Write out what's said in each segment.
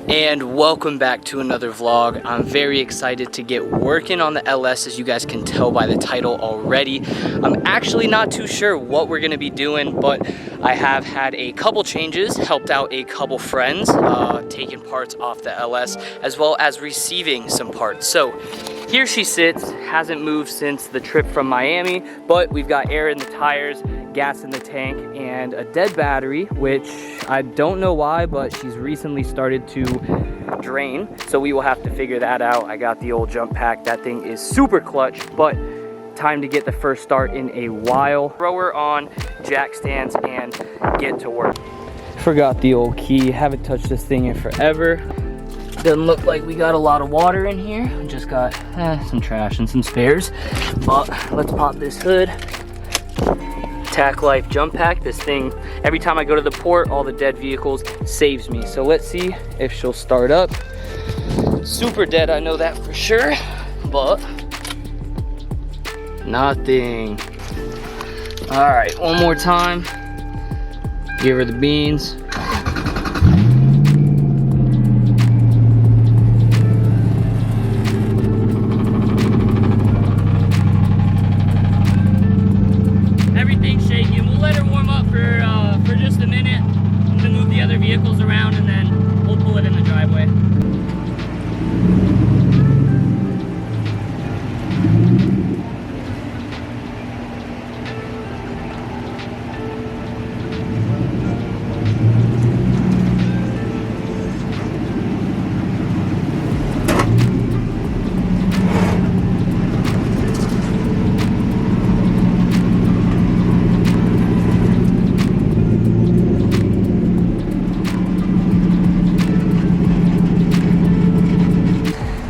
And welcome back to another vlog. I'm very excited to get working on the LS, as you guys can tell by the title already. I'm actually not too sure what we're gonna be doing, but I have had a couple changes, helped out a couple friends, taking parts off the LS, as well as receiving some parts. So here she sits, hasn't moved since the trip from Miami, but we've got air in the tires, gas in the tank, and a dead battery, which I don't know why, but she's recently started to drain, so we will have to figure that out. I got the old jump pack. That thing is super clutch, but time to get the first start in a while. Throw her on, jack stands, and get to work. Forgot the old key. Haven't touched this thing in forever. Doesn't look like we got a lot of water in here. Just got some trash and some spares, but let's pop this hood. Tack Life jump pack. This thing, every time I go to the port, all the dead vehicles, saves me. So let's see if she'll start up. Super dead, I know that for sure, but nothing. All right, one more time. Give her the beans. Everything's shaking. We'll let her warm up for just a minute. I'm gonna move the other vehicles around and then we'll pull it in the driveway.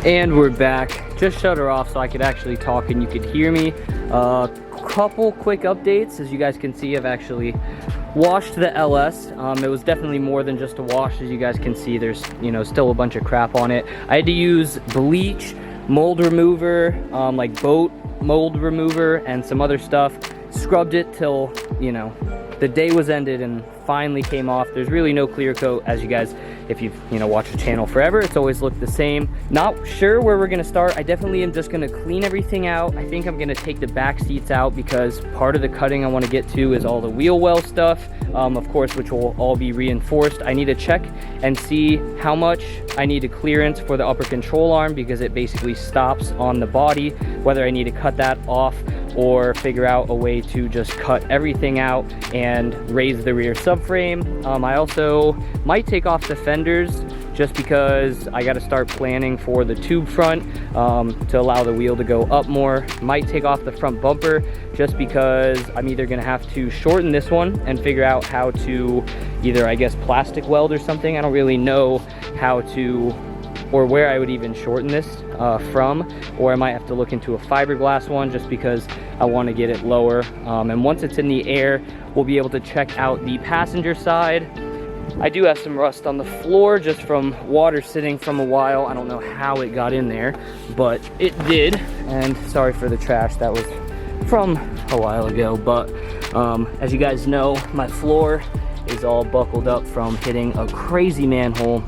And we're back. Just shut her off so I could actually talk and you could hear me. Couple quick updates. As you guys can see, I've actually washed the LS. It was definitely more than just a wash. As you guys can see, there's still a bunch of crap on it. I had to use bleach, mold remover, like boat mold remover, and some other stuff. Scrubbed it till the day was ended and finally came off. There's really no clear coat, as you guys, if you've watched the channel forever, it's always looked the same. Not sure where we're gonna start. I definitely am just gonna clean everything out. I think I'm gonna take the back seats out because part of the cutting I want to get to is all the wheel well stuff, of course, which will all be reinforced. I need to check and see how much I need to clearance for the upper control arm, because it basically stops on the body, whether I need to cut that off or figure out a way to just cut everything out and raise the rear subframe. I also might take off the fenders just because I got to start planning for the tube front to allow the wheel to go up more. Might take off the front bumper just because I'm either going to have to shorten this one and figure out how to either, I guess, plastic weld or something. I don't really know how to or where I would even shorten this from, or I might have to look into a fiberglass one just because I want to get it lower. And once it's in the air, we'll be able to check out the passenger side. I do have some rust on the floor just from water sitting from a while. I don't know how it got in there, but it did. And sorry for the trash, that was from a while ago. But as you guys know, my floor is all buckled up from hitting a crazy manhole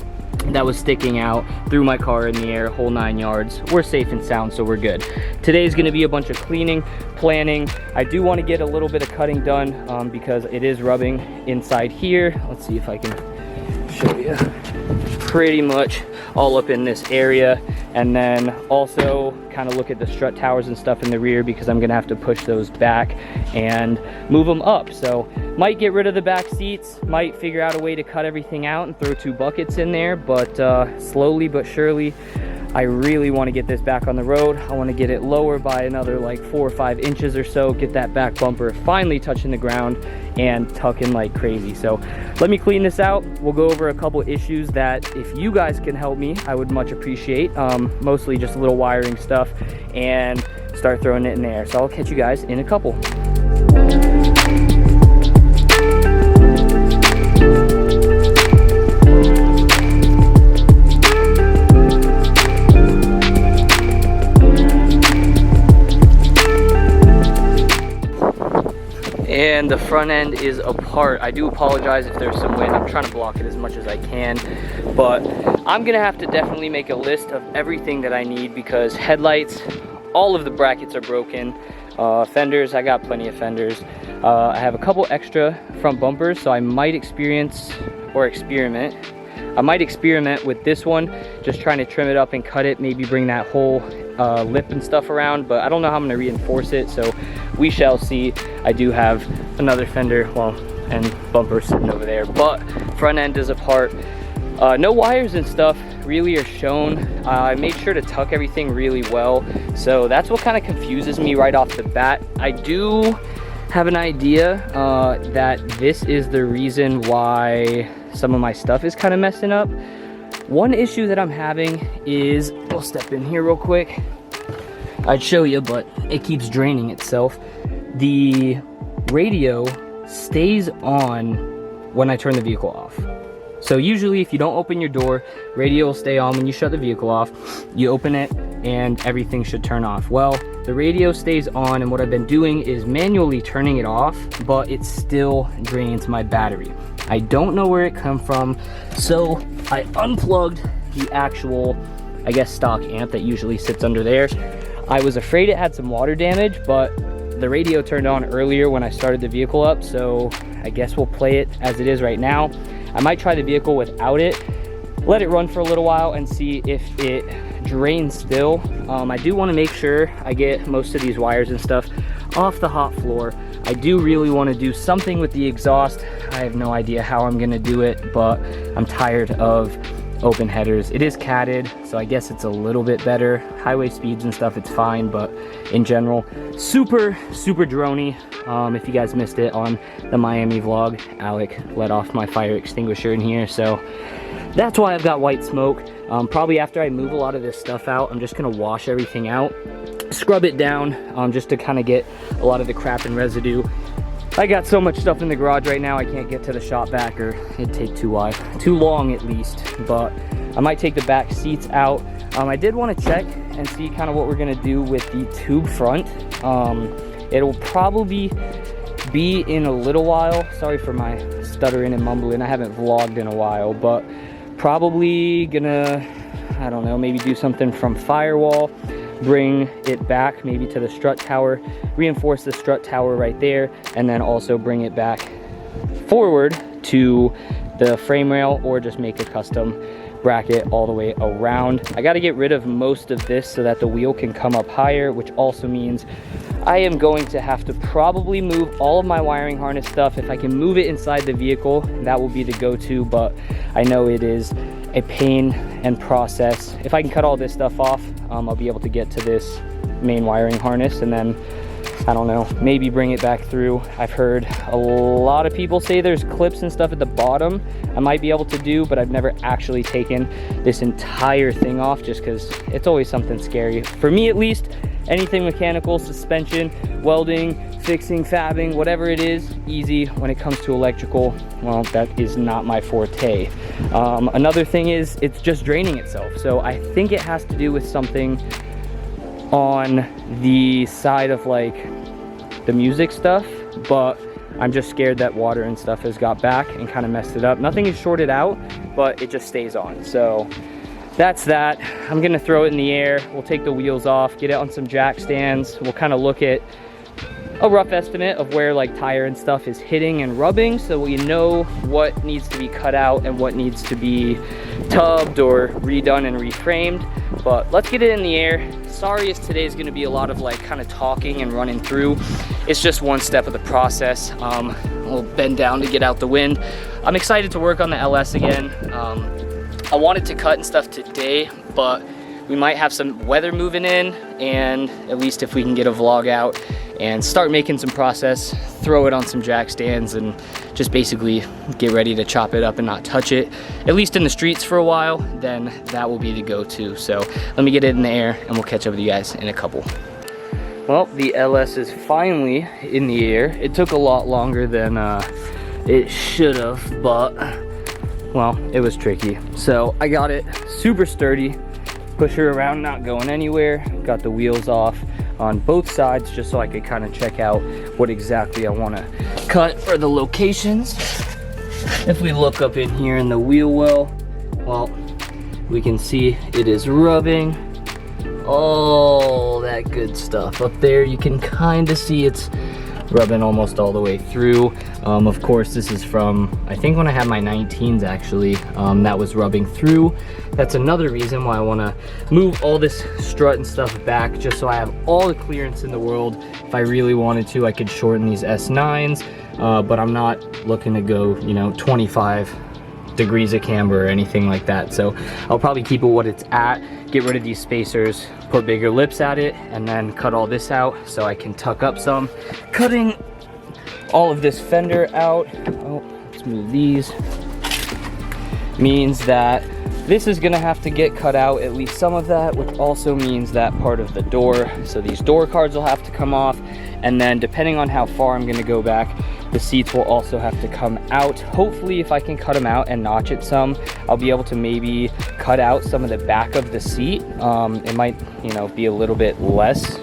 that was sticking out, threw my car in the air, whole 9 yards. We're safe and sound, so we're good. Today's gonna be a bunch of cleaning, planning. I do want to get a little bit of cutting done because it is rubbing inside here. Let's see if I can show you. Pretty much all up in this area, and then also kind of look at the strut towers and stuff in the rear because I'm gonna have to push those back and move them up. So might get rid of the back seats, might figure out a way to cut everything out and throw 2 buckets in there, but slowly but surely I really want to get this back on the road. I want to get it lower by another like 4 or 5 inches or so, get that back bumper finally touching the ground and tucking like crazy. So let me clean this out. We'll go over a couple issues that if you guys can help me, I would much appreciate. Mostly just a little wiring stuff, and start throwing it in there. So I'll catch you guys in a couple. And the front end is apart. I do apologize if there's some wind. I'm trying to block it as much as I can, but I'm gonna have to definitely make a list of everything that I need, because headlights, all of the brackets are broken. Fenders, I got plenty of fenders. I have a couple extra front bumpers, so I might experiment with this one, just trying to trim it up and cut it, maybe bring that whole lip and stuff around, but I don't know how I'm gonna reinforce it, so we shall see. I do have another fender, well, and bumper sitting over there, but front end is apart. No wires and stuff really are shown. I made sure to tuck everything really well, so that's what kind of confuses me right off the bat. I do have an idea that this is the reason why some of my stuff is kind of messing up. One issue that I'm having is, we'll step in here real quick. I'd show you, but it keeps draining itself. The radio stays on when I turn the vehicle off. So usually if you don't open your door, radio will stay on when you shut the vehicle off. You open it and everything should turn off. Well, the radio stays on, and what I've been doing is manually turning it off, but it still drains my battery. I don't know where it come from, so I unplugged the actual, I guess, stock amp that usually sits under there. I was afraid it had some water damage, but the radio turned on earlier when I started the vehicle up, so I guess we'll play it as it is right now. I might try the vehicle without it, let it run for a little while and see if it drains still. I do want to make sure I get most of these wires and stuff off the hot floor. I do really want to do something with the exhaust. I have no idea how I'm going to do it, but I'm tired of open headers. It is catted, so I guess it's a little bit better. Highway speeds and stuff, it's fine, but in general, super droney. If you guys missed it on the Miami vlog, Alec let off my fire extinguisher in here, so that's why I've got white smoke. Probably after I move a lot of this stuff out, I'm just gonna wash everything out, scrub it down, just to kind of get a lot of the crap and residue. I got so much stuff in the garage right now, I can't get to the shop vac, or it'd take too long at least, but I might take the back seats out. I did want to check and see kind of what we're gonna do with the tube front. It'll probably be in a little while. Sorry for my stuttering and mumbling, I haven't vlogged in a while, but probably gonna, I don't know, maybe do something from firewall, bring it back maybe to the strut tower, reinforce the strut tower right there, and then also bring it back forward to the frame rail, or just make a custom bracket all the way around. I got to get rid of most of this so that the wheel can come up higher, which also means I am going to have to probably move all of my wiring harness stuff. If I can move it inside the vehicle, that will be the go-to, but I know it is a pain and process. If I can cut all this stuff off, I'll be able to get to this main wiring harness, and then I don't know, maybe bring it back through. I've heard a lot of people say there's clips and stuff at the bottom I might be able to do, but I've never actually taken this entire thing off, just because it's always something scary. For me at least, anything mechanical, suspension, welding, fixing, fabbing, whatever it is, easy. When it comes to electrical, well, that is not my forte. Another thing is it's just draining itself. So I think it has to do with something on the side of like the music stuff, but I'm just scared that water and stuff has got back and kind of messed it up. Nothing is shorted out, but it just stays on. So that's that. I'm gonna throw it in the air. We'll take the wheels off, get it on some jack stands. We'll kind of look at a rough estimate of where like tire and stuff is hitting and rubbing, so we know what needs to be cut out and what needs to be tubbed or redone and reframed. But let's get it in the air. Sorry if today's gonna be a lot of like kind of talking and running through. It's just one step of the process. We'll bend down to get out the wind. I'm excited to work on the LS again. I wanted to cut and stuff today, but we might have some weather moving in, and at least if we can get a vlog out and start making some process, throw it on some jack stands, and just basically get ready to chop it up and not touch it, at least in the streets for a while, then that will be the go-to. So let me get it in the air and we'll catch up with you guys in a couple. Well, the LS is finally in the air. It took a lot longer than it should have, but well, it was tricky. So I got it super sturdy, push her around, not going anywhere. Got the wheels off on both sides just so I could kind of check out what exactly I want to cut for the locations. If we look up in here in the wheel well, we can see it is rubbing all that good stuff. Up there you can kind of see it's rubbing almost all the way through. Of course, this is from, I think when I had my 19s actually, that was rubbing through. That's another reason why I want to move all this strut and stuff back, just so I have all the clearance in the world. If I really wanted to, I could shorten these S9s, but I'm not looking to go, you know, 25 degrees of camber or anything like that. So I'll probably keep it what it's at, get rid of these spacers, put bigger lips at it, and then cut all this out so I can tuck up some. Cutting all of this fender out, oh, let's move these, means that this is gonna have to get cut out, at least some of that, which also means that part of the door. So these door cards will have to come off, and then depending on how far I'm gonna go back, the seats will also have to come out. Hopefully, if I can cut them out and notch it some, I'll be able to maybe cut out some of the back of the seat. It might, you know, be a little bit less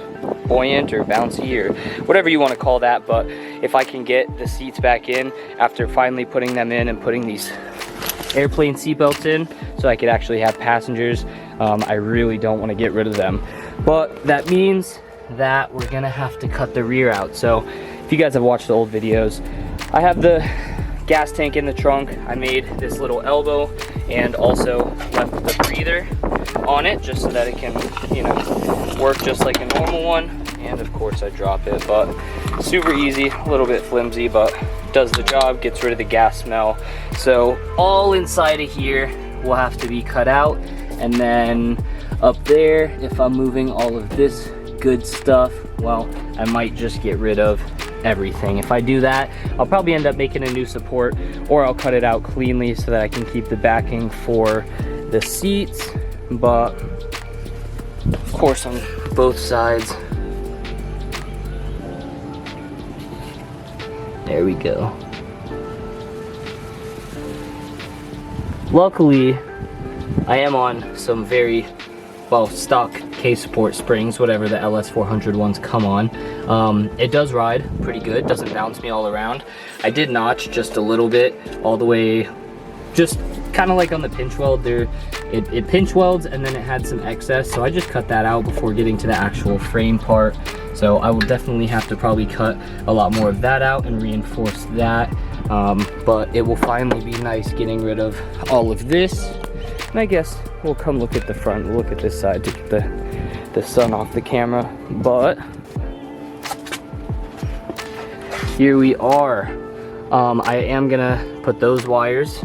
buoyant or bouncy or whatever you want to call that, but if I can get the seats back in after finally putting them in and putting these airplane seatbelts in so I could actually have passengers, I really don't want to get rid of them. But that means that we're gonna have to cut the rear out. So if you guys have watched the old videos, I have the gas tank in the trunk. I made this little elbow and also left the breather on it just so that it can, you know, work just like a normal one. And of course I drop it, but super easy, a little bit flimsy, but does the job, gets rid of the gas smell. So all inside of here will have to be cut out. And then up there, if I'm moving all of this good stuff, well, I might just get rid of everything. If I do that, I'll probably end up making a new support, or I'll cut it out cleanly so that I can keep the backing for the seats. But of course on both sides, there we go. Luckily, I am on some very, well, stock case support springs, whatever the LS400 ones come on. It does ride pretty good, doesn't bounce me all around. I did notch just a little bit all the way, just kind of like on the pinch weld there. It pinch welds and then it had some excess, so I just cut that out before getting to the actual frame part. So I will definitely have to probably cut a lot more of that out and reinforce that. But it will finally be nice getting rid of all of this. And I guess we'll come look at the front, we'll look at this side to get the sun off the camera. But here we are. I am gonna put those wires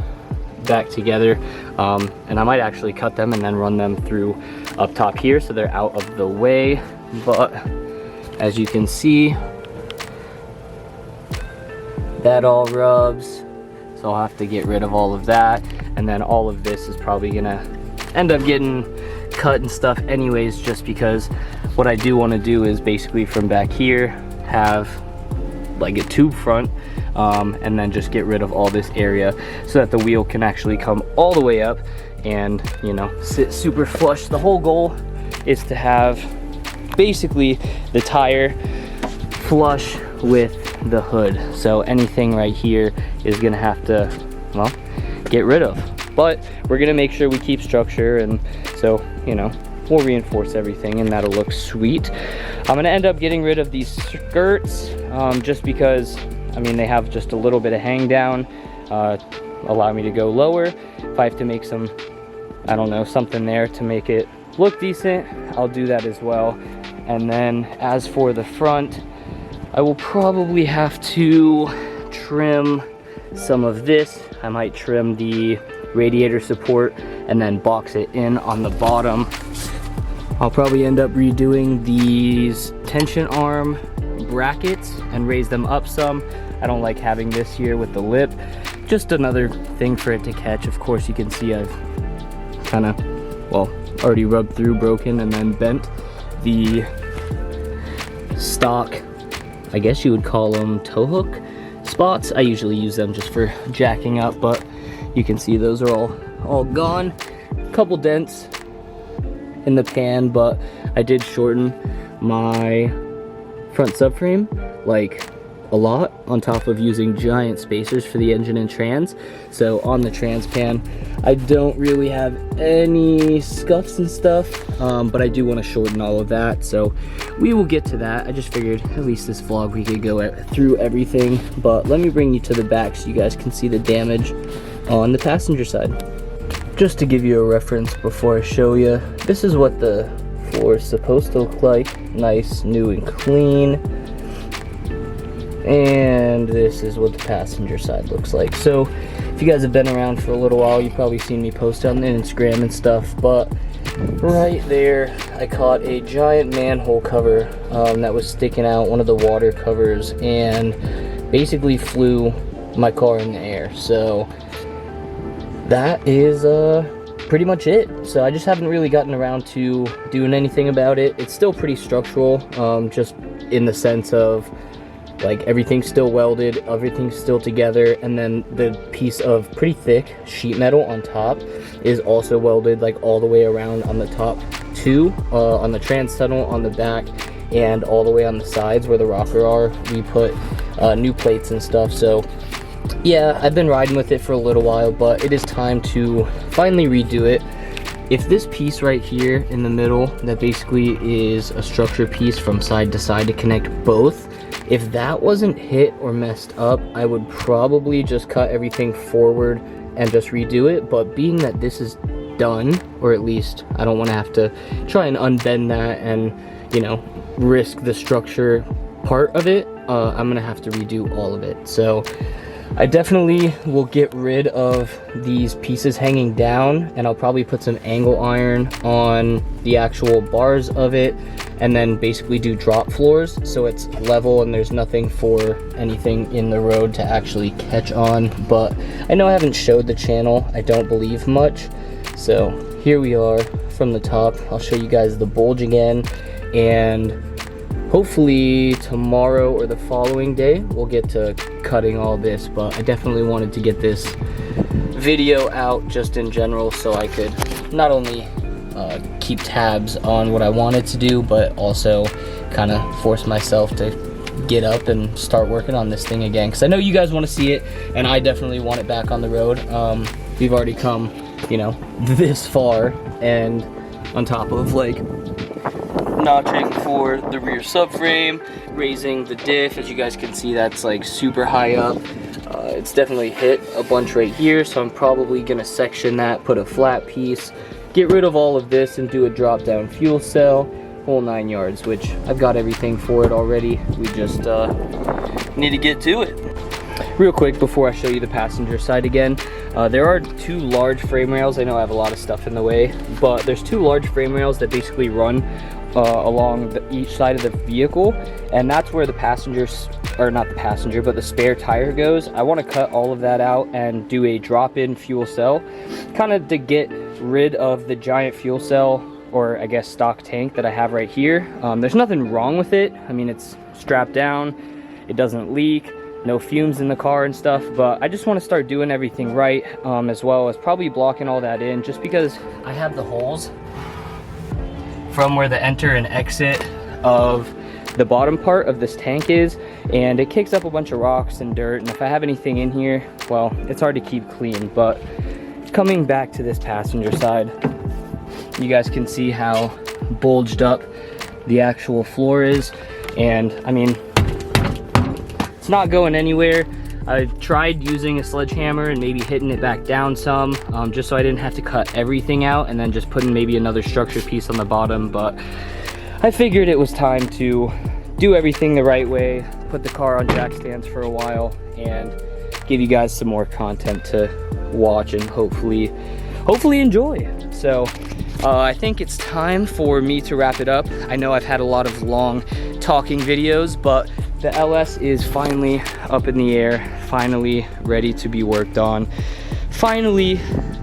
back together, and I might actually cut them and then run them through up top here so they're out of the way. But as you can see, that all rubs, so I'll have to get rid of all of that, and then all of this is probably gonna end up getting cut and stuff anyways, just because what I do want to do is basically from back here have like a tube front, and then just get rid of all this area so that the wheel can actually come all the way up and, you know, sit super flush. The whole goal is to have basically the tire flush with the hood, so anything right here is gonna have to, well, get rid of. But we're gonna make sure we keep structure, and so, you know, we'll reinforce everything and that'll look sweet. I'm gonna end up getting rid of these skirts, just because, I mean, they have just a little bit of hang down, allow me to go lower. If I have to make some, I don't know, something there to make it look decent, I'll do that as well. And then as for the front, I will probably have to trim some of this. I might trim the radiator support and then box it in on the bottom. I'll probably end up redoing these tension arm brackets and raise them up some. I don't like having this here with the lip. Just another thing for it to catch. Of course, you can see I've kind of, well, already rubbed through, broken, and then bent the stock, I guess you would call them tow hook spots. I usually use them just for jacking up, but you can see those are all gone. Couple dents in the pan, but I did shorten my front subframe like a lot, on top of using giant spacers for the engine and trans. So on the trans pan, I don't really have any scuffs and stuff, but I do want to shorten all of that, so we will get to that. I just figured at least this vlog we could go through everything, but let me bring you to the back so you guys can see the damage on the passenger side. Just to give you a reference before I show you, this is what the floor is supposed to look like. Nice, new and clean. And this is what the passenger side looks like. So if you guys have been around for a little while, you've probably seen me post on Instagram and stuff, but right there I caught a giant manhole cover that was sticking out, one of the water covers, and basically flew my car in the air. So that is pretty much it. So I just haven't really gotten around to doing anything about it. It's still pretty structural, just in the sense of like everything's still welded, everything's still together, and then the piece of pretty thick sheet metal on top is also welded like all the way around on the top too, on the trans tunnel, on the back, and all the way on the sides where the rocker are. We put new plates and stuff. So yeah, I've been riding with it for a little while, but it is time to finally redo it. If this piece right here in the middle, that basically is a structure piece from side to side to connect both, if that wasn't hit or messed up, I would probably just cut everything forward and just redo it. But being that this is done, or at least I don't want to have to try and unbend that and, you know, risk the structure part of it, I'm gonna have to redo all of it. So I definitely will get rid of these pieces hanging down, and I'll probably put some angle iron on the actual bars of it, and then basically do drop floors so it's level and there's nothing for anything in the road to actually catch on. But I know I haven't showed the channel, I don't believe much. So here we are from the top. I'll show you guys the bulge again, and hopefully tomorrow or the following day we'll get to cutting all this. But I definitely wanted to get this video out just in general so I could not only keep tabs on what I wanted to do, but also kind of force myself to get up and start working on this thing again, because I know you guys want to see it and I definitely want it back on the road. We've already come, you know, this far, and on top of like notching for the rear subframe, raising the diff, as you guys can see, that's like super high up. It's definitely hit a bunch right here, so I'm probably gonna section that, put a flat piece, get rid of all of this, and do a drop down fuel cell, whole 9 yards, which I've got everything for it already. We just need to get to it. Real quick before I show you the passenger side again, there are 2 large frame rails. I know I have a lot of stuff in the way, but there's 2 large frame rails that basically run along each side of the vehicle, and that's where the passengers, or not the passenger, but the spare tire goes. I want to cut all of that out and do a drop-in fuel cell, kind of to get rid of the giant fuel cell, or I guess stock tank, that I have right here. There's nothing wrong with it. I mean, it's strapped down, it doesn't leak, no fumes in the car and stuff, but I just want to start doing everything right, as well as probably blocking all that in, just because I have the holes from where the enter and exit of the bottom part of this tank is, and it kicks up a bunch of rocks and dirt, and if I have anything in here, well, it's hard to keep clean. But coming back to this passenger side, you guys can see how bulged up the actual floor is, and I mean, it's not going anywhere. I tried using a sledgehammer and maybe hitting it back down some, just so I didn't have to cut everything out and then just putting maybe another structure piece on the bottom. But I figured it was time to do everything the right way, put the car on jack stands for a while, and give you guys some more content to watch and hopefully enjoy. So I think it's time for me to wrap it up. I know I've had a lot of long talking videos, but the LS is finally up in the air, finally ready to be worked on, finally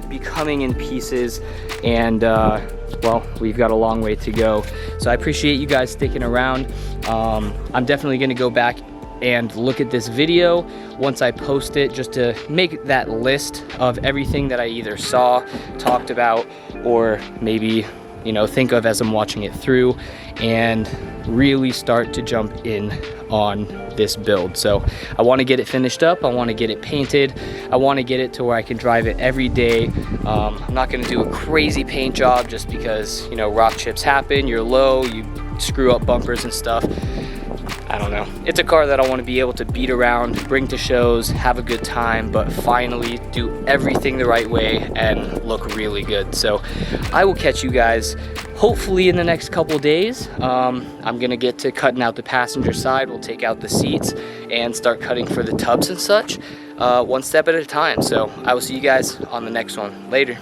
becoming in pieces, and well, we've got a long way to go. So I appreciate you guys sticking around. I'm definitely gonna go back and look at this video once I post it, just to make that list of everything that I either saw, talked about, or maybe you know, think of as I'm watching it through, and really start to jump in on this build. So I want to get it finished up, I want to get it painted, I want to get it to where I can drive it every day. I'm not going to do a crazy paint job just because, you know, rock chips happen, you're low, you screw up bumpers and stuff. I don't know. It's a car that I want to be able to beat around, bring to shows, have a good time, but finally do everything the right way and look really good. So I will catch you guys hopefully in the next couple days. I'm gonna get to cutting out the passenger side. We'll take out the seats and start cutting for the tubs and such, one step at a time. So I will see you guys on the next one. Later.